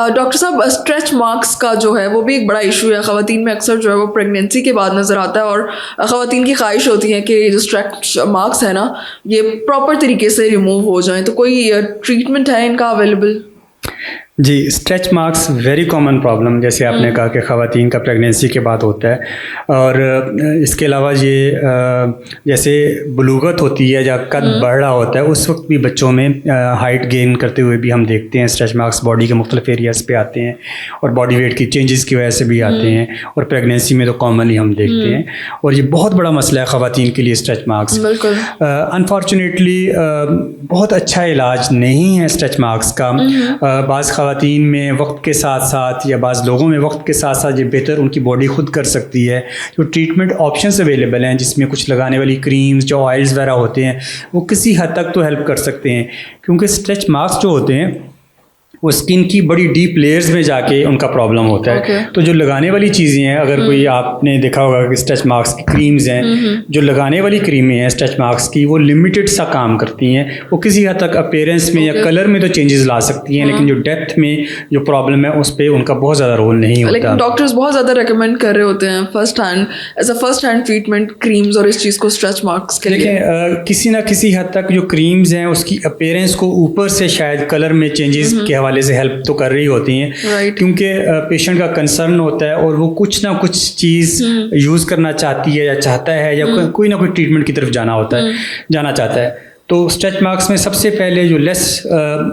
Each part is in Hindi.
डॉक्टर साहब, स्ट्रेच मार्क्स का जो है वो भी एक बड़ा इशू है ख़वातीन में। अक्सर जो है वो प्रेगनेंसी के बाद नज़र आता है और ख़वातीन की ख्वाहिश होती है कि ये जो स्ट्रेच मार्क्स है ना, ये प्रॉपर तरीके से रिमूव हो जाएं। तो कोई ट्रीटमेंट है इनका अवेलेबल? जी, stretch marks very common problem, जैसे आपने कहा कि ख़वातीन का प्रेगनेंसी के बाद होता है। और इसके अलावा ये जैसे बलूगत होती है या कद बढ़ रहा होता है, उस वक्त भी बच्चों में हाइट गेन करते हुए भी हम देखते हैं स्ट्रेच मार्क्स बॉडी के मुख्तलिफ एरियाज़ पे आते हैं और बॉडी वेट की चेंजेस की वजह से भी आते हैं, और प्रेगनेंसी में तो कॉमनली हम देखते हैं। और ये बहुत बड़ा मसला है ख़वातीन के लिए स्ट्रेच मार्क्स। अनफॉर्चुनेटली बहुत अच्छा इलाज नहीं है स्ट्रेच मार्क्स का। बाज़ ख़वातीन में वक्त के साथ साथ या बाज़ लोगों में वक्त के साथ साथ ये बेहतर उनकी बॉडी खुद कर सकती है। जो ट्रीटमेंट ऑप्शंस अवेलेबल हैं, जिसमें कुछ लगाने वाली क्रीम्स, जो ऑयल्स वगैरह होते हैं, वो किसी हद तक तो हेल्प कर सकते हैं, क्योंकि स्ट्रेच मार्क्स जो होते हैं वो स्किन की बड़ी डीप लेयर्स में जाके उनका प्रॉब्लम होता है। तो जो लगाने वाली चीज़ें हैं, अगर कोई आपने देखा होगा कि स्ट्रेच मार्क्स की क्रीम्स हैं, जो लगाने वाली क्रीमें हैं स्ट्रेच मार्क्स की, वो लिमिटेड सा काम करती हैं। वो किसी हद तक अपीयरेंस में या कलर में तो चेंजेस ला सकती हैं, लेकिन जो डेप्थ में जो प्रॉब्लम है उस पर उनका बहुत ज़्यादा रोल नहीं होता। लेकिन डॉक्टर्स बहुत ज़्यादा रिकमेंड कर रहे होते हैं फर्स्ट हैंड ट्रीटमेंट क्रीम्स और इस चीज़ को स्ट्रेच मार्क्स के लिए। किसी ना किसी हद तक जो क्रीम्स हैं उसकी अपीयरेंस को ऊपर से शायद कलर में चेंजेस के हवाले से हेल्प तो कर रही होती हैं, क्योंकि पेशेंट का कंसर्न होता है और वो कुछ ना कुछ चीज़ यूज़ करना चाहती है या चाहता है, या कोई ना कोई ट्रीटमेंट की तरफ जाना चाहता है। तो स्ट्रेच मार्क्स में सबसे पहले जो लेस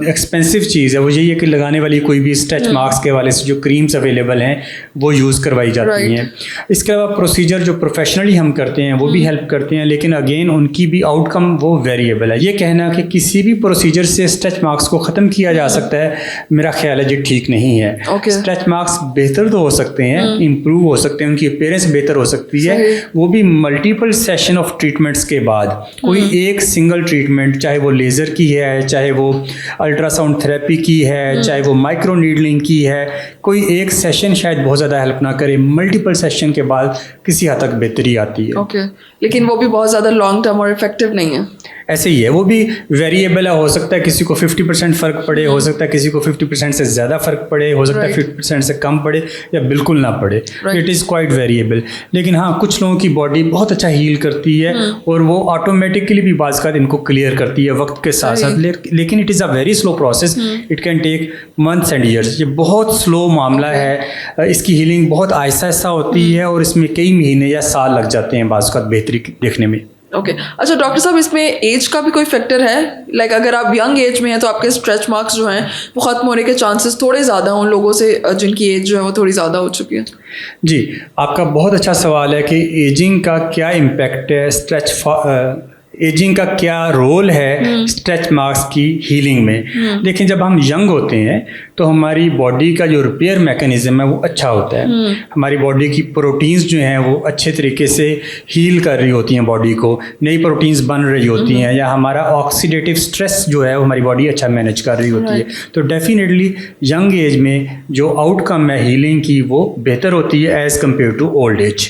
एक्सपेंसिव चीज़ है वो यही है कि लगाने वाली कोई भी स्ट्रेच मार्क्स के वाले से जो क्रीम्स अवेलेबल हैं वो यूज़ करवाई जाती हैं। इसके अलावा प्रोसीजर जो प्रोफेशनली हम करते हैं वो भी हेल्प करते हैं, लेकिन अगेन उनकी भी आउटकम वो वेरिएबल है। ये कहना कि किसी भी प्रोसीजर से स्ट्रेच मार्क्स को ख़त्म किया जा सकता है, मेरा ख्याल है जी ठीक नहीं है। स्ट्रेच मार्क्स बेहतर तो हो सकते हैं, इम्प्रूव हो सकते हैं, उनकी अपीयरेंस बेहतर हो सकती है, वो भी मल्टीपल सेशन ऑफ ट्रीटमेंट्स के बाद। कोई एक सिंगल ट्रीटमेंट, चाहे वो लेज़र की है, चाहे वो अल्ट्रासाउंड थेरेपी की है, चाहे वो माइक्रो नीडलिंग की है, कोई एक सेशन शायद बहुत ज़्यादा हेल्प ना करे, मल्टीपल सेशन के बाद किसी हद तक बेहतरी आती है। लेकिन वो भी बहुत ज़्यादा लॉन्ग टर्म और इफेक्टिव नहीं है। ऐसे ही है, वो भी वेरिएबल है। हो सकता है किसी को 50% फ़र्क पड़े, हो सकता है किसी को 50% से ज़्यादा फ़र्क पड़े, हो सकता है 50% से कम पड़े या बिल्कुल ना पड़े। It is quite variable. लेकिन हाँ, कुछ लोगों की बॉडी बहुत अच्छा हील करती है और वो ऑटोमेटिकली भी बाज़ का इनको क्लियर करती है वक्त के साथ साथ। लेकिन it is a very slow process, it can take months and years. ये बहुत स्लो मामला है, इसकी हीलिंग बहुत आहिस्ता आहिस्ता होती है और इसमें कई महीने या साल लग जाते हैं बाज़ का बेहतरी देखने में। अच्छा डॉक्टर साहब, इसमें एज का भी कोई फैक्टर है? लाइक अगर आप यंग एज में हैं तो आपके स्ट्रेच मार्क्स जो हैं वो ख़त्म होने के चांसेस थोड़े ज़्यादा हैं उन लोगों से जिनकी एज जो है वो थोड़ी ज़्यादा हो चुकी है। जी, आपका बहुत अच्छा सवाल है कि एजिंग का क्या इम्पेक्ट है, एजिंग का क्या रोल है स्ट्रेच मार्क्स की हीलिंग में। देखिए, जब हम यंग होते हैं तो हमारी बॉडी का जो रिपेयर मैकेनिज्म है वो अच्छा होता है। हमारी बॉडी की प्रोटीन्स जो हैं वो अच्छे तरीके से हील कर रही होती हैं बॉडी को, नई प्रोटीन्स बन रही होती हैं, या हमारा ऑक्सीडेटिव स्ट्रेस जो है वो हमारी बॉडी अच्छा मैनेज कर रही होती है। तो डेफिनेटली यंग एज में जो आउटकम है हीलिंग की वो बेहतर होती है as compare to old as.